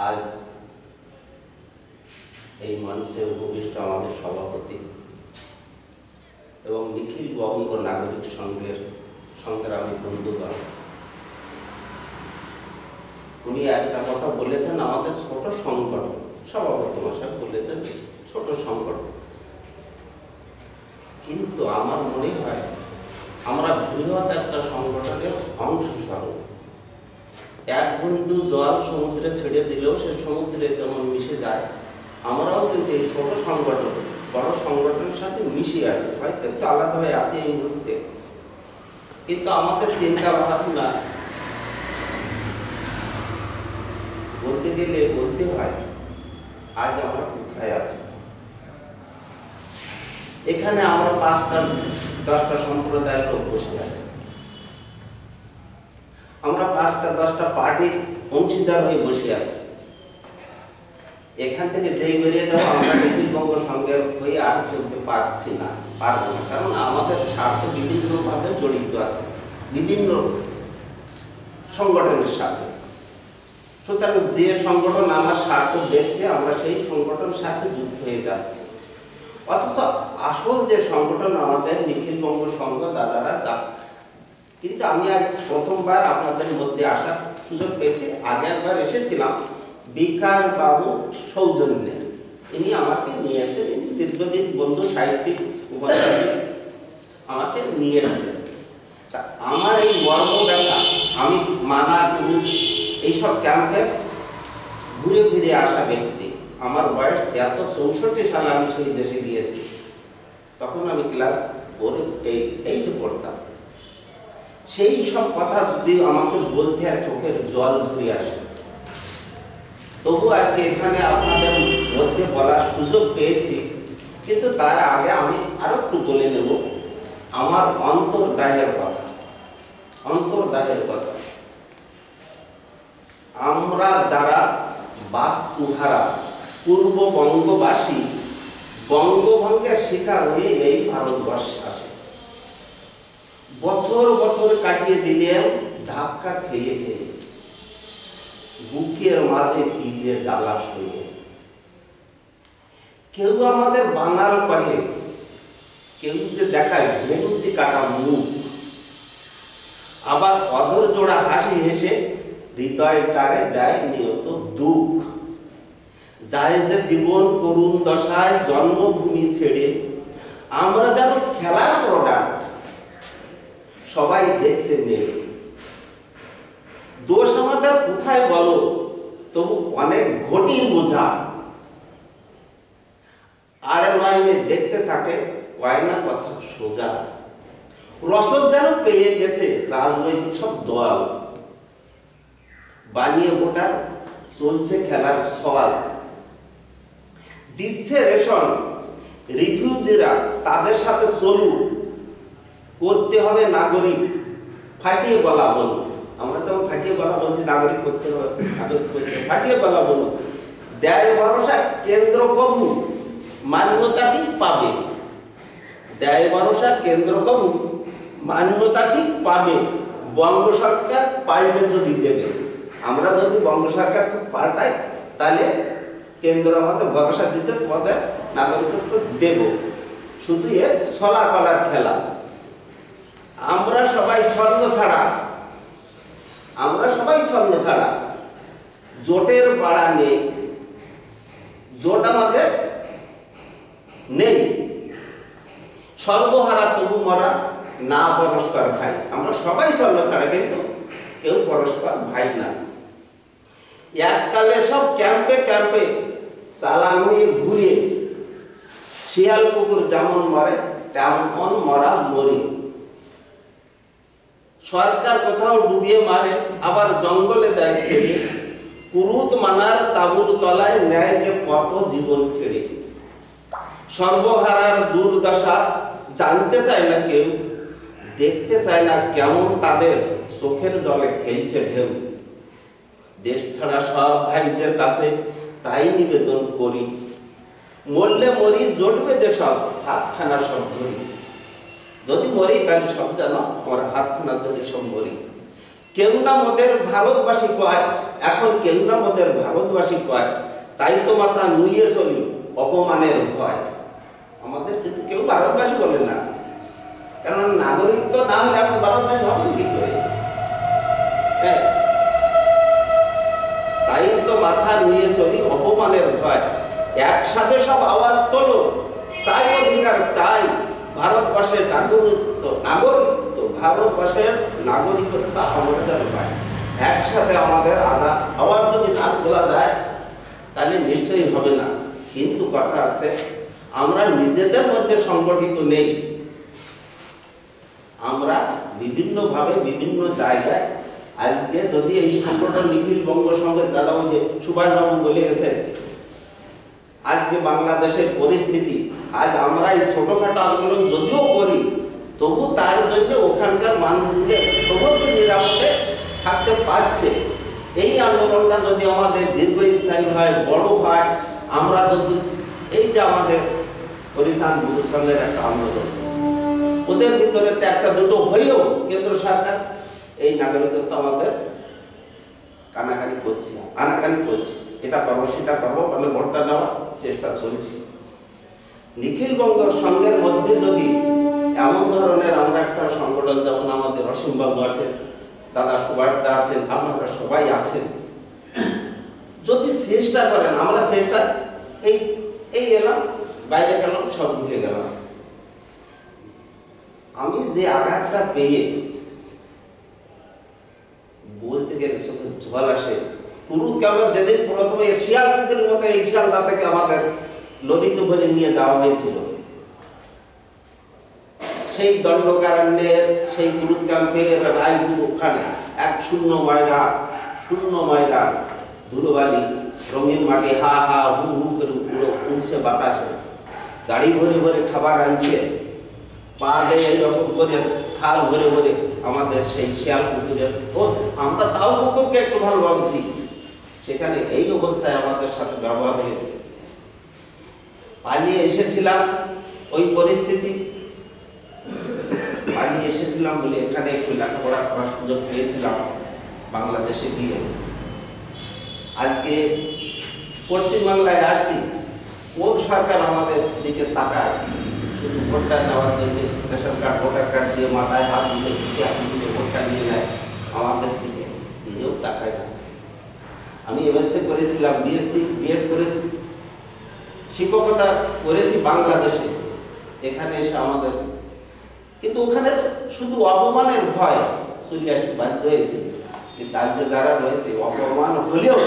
আজ এই মঞ্চে উপবিষ্ট আমাদের সভাপতি এবং নিখিল বঙ্গ নাগরিক সংঘের সংগ্রামী বন্ধুগণ, উনি একটা কথা বলেছেন, আমাদের ছোট সংগঠন, সভাপতি মশাই বলেছেন ছোট সংগঠন, কিন্তু আমার মনে হয় আমরা বৃহৎ একটা সংগঠনের অংশ স্বরূপ। এক বিন্দু জল সমুদ্রে ছেড়ে দিলেও সে সমুদ্রে যেমন মিশে যায়, আমরাও কিন্তু এই ছোট সংগঠন বড় সংগঠনের সাথে মিশে আছি, হয়তো একটু আলাদাভাবে আছে এই মুহূর্তে, কিন্তু আমাদের চিন্তা ভাবনা বলতে গেলে বলতে হয় আজ আমরা কোথায় আছি। এখানে আমরা 5টা-10টা সম্প্রদায়ের লোক বসে আছে, আমরা 5টা-10টা পার্টির অংশীদার হয়ে বসে আছি। এখান থেকে যেই বেরিয়ে যাবো আমরা নিখিল বঙ্গ সংঘের হয়ে আর চলতে পারছি না, পারবো না, কারণ আমাদের স্বার্থ বিভিন্নভাবে জড়িত আছে বিভিন্ন সংগঠনের সাথে। সুতরাং যে সংগঠন আমার স্বার্থ দেখছে আমরা সেই সংগঠনের সাথে যুক্ত হয়ে যাচ্ছি, অথচ আসল যে সংগঠন আমাদের নিখিল বঙ্গ সংঘ দাদারা যা। কিন্তু আমি আজ প্রথমবার আপনাদের মধ্যে আসার সুযোগ পেয়েছি, আগে একবার এসেছিলাম বিকাশ বাবু সৌজন্যে, ইনি আমাকে নিয়ে এসেছেন, দীর্ঘদিন বন্ধু সাহিত্যিক আমাকে নিয়ে এসেছেন। তা আমার এই মর্ম দেখা, আমি মানাপুর এইসব ক্যাম্পে ঘুরে ফিরে আসা ব্যক্তি, আমার বয়স 64 সালে আমি সেই দেশে গিয়েছি, তখন আমি ক্লাস 4-8 পড়তাম। সেই সব কথা যদি আমাকে বলতে আর চোখের জল ঝরে আসে, তবু আজকে এখানে আপনাদের মধ্যে বলার সুযোগ পেয়েছি। কিন্তু তার আগে আমি আরো একটু বলে নেব আমার অন্তর্দাহের কথা। আমরা যারা বাস্তুহারা পূর্ববঙ্গবাসী বঙ্গভঙ্গের শিকার হয়ে এই ভারতবর্ষে আসে, বছর বছর কাটিয়ে দিলেও ধাক্কা খেয়ে খেয়ে বুকের মাঝে কি যে জ্বালা শুয়ে। কেউ আমাদের বাঙাল কহে, কেউ যে দেখায় ভেনুচি কাটা মুখ, আবার অধর জোড়া হাসি হেসে হৃদয়টারে দেয় নিয়ত দুঃখ। যায় যে জীবন করুণ দশায় জন্মভূমি ছেড়ে, আমরা যেন খেলার প্রোডাক্ট, সবাই দেখছে নেবে। দোষ আমাদের কোথায় বলো, তবু অনেক ঘটির বোঝা আর নয়নে দেখতে থাকে কয়না কথা সোজা। রসদ যেন পেয়ে গেছে রাজনৈতিক সব দল, বানিয়ে ভোটার চলছে খেলার সওয়াল। দিচ্ছে রেশন রিফিউজিরা, তাদের সাথে চলুক, করতে হবে নাগরিক, ফাটিয়ে গলা বলো। আমরা যখন ফাটিয়ে গলা বলছি নাগরিক করতে হবে, ফাটিয়ে গলা বলো। দেয় ভরসা কেন্দ্র কবু মান্যতা ঠিক পাবে, দেয় ভরসা কেন্দ্র কবু মান্যতা ঠিক পাবে। বঙ্গ সরকার পাল্টে যদি দেবে, আমরা যদি বঙ্গ সরকারকে পাল্টাই তাহলে কেন্দ্র আমাদের ভরসা দিচ্ছে তোমাদের নাগরিকত্ব দেব। শুধু এ ছলা কলার খেলা। আমরা সবাই ছন্ন ছাড়া, জোটের পাড়া নেই, জোট আমাদের নেই। সর্বহারা তবু মরা, না পরস্পর ভাই। আমরা সবাই ছন্ন ছাড়া, কিন্তু কেউ পরস্পর ভাই না। এককালে সব ক্যাম্পে ক্যাম্পে চালান হয়ে ঘুরে, শিয়াল কুকুর যেমন মরে তেমন মরা মরি। সরকার কোথাও ডুবিয়ে মারে, আবার জঙ্গলে দেয় ছেড়ে। কুরুত মানার তাবুর তলায় নেয় যে কত জীবন কেড়ে। সর্বহারার দুর্দশা জানতে চায় না কেউ, দেখতে চায় না কেমন তাদের চোখের জলে খেলছে ঢেউ। দেশ ছাড়া সব ভাইদের কাছে তাই নিবেদন করি, মরলে মরি জটবে যে সব হাতখানা সব ধরি। যদি মরি তাহলে সব জানো আমার হাতখানা ধরে সব মরি। কেউ না মোদের ভারতবাসী কয়, এখন কেউ না মোদের ভারতবাসী কয়, তাই তো মাথা নুইয়ে চলি অপমানের ভয়। আমাদের কিন্তু কেউ ভারতবাসী বলে না, কারণ নাগরিকত্ব না হলে আপনি ভারতবাসী হবেন কি করে? হ্যাঁ, তাই তো মাথা নুইয়ে চলি অপমানের ভয়। একসাথে সব আওয়াজ তোলো, চাই অধিকার চাই, ভারতবর্ষের নাগরিকত্ব ভারতবর্ষের নাগরিকত্ব আমরা যেন পাই। একসাথে আমাদের আওয়াজ যদি না তোলা যায় তাহলে নিশ্চয়ই হবে না। কিন্তু কথা আছে, আমরা নিজেদের মধ্যে সংগঠিত নেই, আমরা বিভিন্নভাবে বিভিন্ন জায়গায়। আজকে যদি এই সংগঠন নিখিল বঙ্গ সংঘের দাদা ওই যে সুভাষবাবু বলে গেছেন, আজকে বাংলাদেশের পরিস্থিতি, আজ আমরা এই ছোটখাটো আন্দোলন যদিও করি, তবু তার জন্য ওখানকার মানুষগুলো তবু নিরাপদে থাকতে পারছে। এই আন্দোলনটা যদি আমাদের দীর্ঘস্থায়ী হয়, বড় হয়, আমরা যদি এই যে আমাদের পরিধান গুরুসংঘের একটা আন্দোলন, ওদের ভিতরে তো একটা দুটো হয়েও কেন্দ্র সরকার এই নাগরিকত্ব আমাদের কানাকানি করছে, আনাকানি করছে, এটা করবো সেটা করবো মানে ভোটটা দেওয়ার চেষ্টা চলছে। নিখিল বঙ্গ সংঘের মধ্যে যদি এমন ধরনের আমরা একটা সংগঠন, যেমন আমাদের অসীমবাবু আছেন, দাদা সুভাষদা আছেন, আপনারা সবাই আছেন, যদি চেষ্টা করেন, আমরা চেষ্টা এই এলাম, বাইরে গেলাম, সব ভুলে গেলাম। আমি যে আঘাতটা পেয়ে বলতে গেলে চোখে জল আসে। কুরুকে আমরা যেদিন প্রথমে শিয়ালদের মতো এই শিয়ালদা থেকে আমাদের ললিত বলে নিয়ে যাওয়া হয়েছিল, সেই দণ্ডকারণ্যের সেই কুরুত ক্যাম্পের রায়পুর ওখানে এক শূন্য ময়দান ধুলোবালি, রঙিন মাটি, হা হা হু হু করে উড়ছে বাতাসে, গাড়ি ভরে ভরে খাবার আনছে, পা দিয়ে এরকম করে খাল ভরে ভরে আমাদের সেই শিয়াল পুকুরের, আমরা তাও পুকুরকে একটু ভালোভাবে দিই, সেখানে এই অবস্থায় আমাদের সাথে ব্যবহার হয়েছে। পালিয়ে এসেছিলাম ওই পরিস্থিতি, পালিয়ে এসেছিলাম বলে এখানে একটু লেখাপড়া করার সুযোগ পেয়েছিলাম বাংলাদেশে গিয়ে। আজকে পশ্চিমবাংলায় আসছি, কোন সরকার আমাদের দিকে তাকায়? শুধু ভোটটা নেওয়ার জন্য রেশন কার্ড, ভোটার কার্ড দিয়ে মাথায় হাত দিলে ভোটটা নিয়ে নেয়, আমাদের দিকে নিজেও তাকায় না। আমি এমএসসি করেছিলাম, বিএসসি বিএড করেছি, শিক্ষকতা করেছি বাংলাদেশে, এখানে এসে আমাদের, কিন্তু ওখানে তো শুধু অপমানের ভয় চলে আসতে বাধ্য হয়েছে। কিন্তু আজকে যারা রয়েছে, অপমান হলেও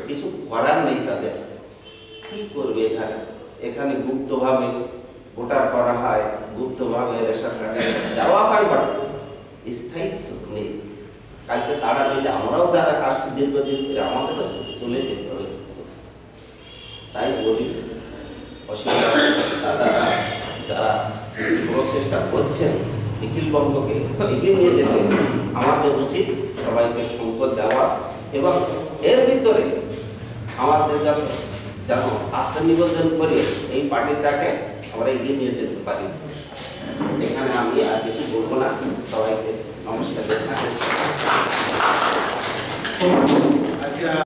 কিছু করার নেই তাদের, কি করবে? এখানে গুপ্তভাবে ভোটার করা হয়, গুপ্তভাবে রেশন কার্ডে দেওয়া হয়, বাট স্থায়িত্ব নেই। কালকে তারা যদি আমরাও যারা আসছি দীর্ঘদিন ধরে, আমাদেরও চলে যেতে হবে। তাই বলি, দাদারা যারা প্রচেষ্টা করছেন নিখিল বঙ্গকে এগিয়ে নিয়ে যেতে, আমাদের উচিত সবাইকে সংকট দেওয়া এবং এর ভিতরে আমাদের যেন আত্মনিবেদন করে এই পার্টিটাকে আমরা এগিয়ে নিয়ে যেতে পারি। এখানে আমি আর কিছু বলবো না, সবাইকে নমস্কার।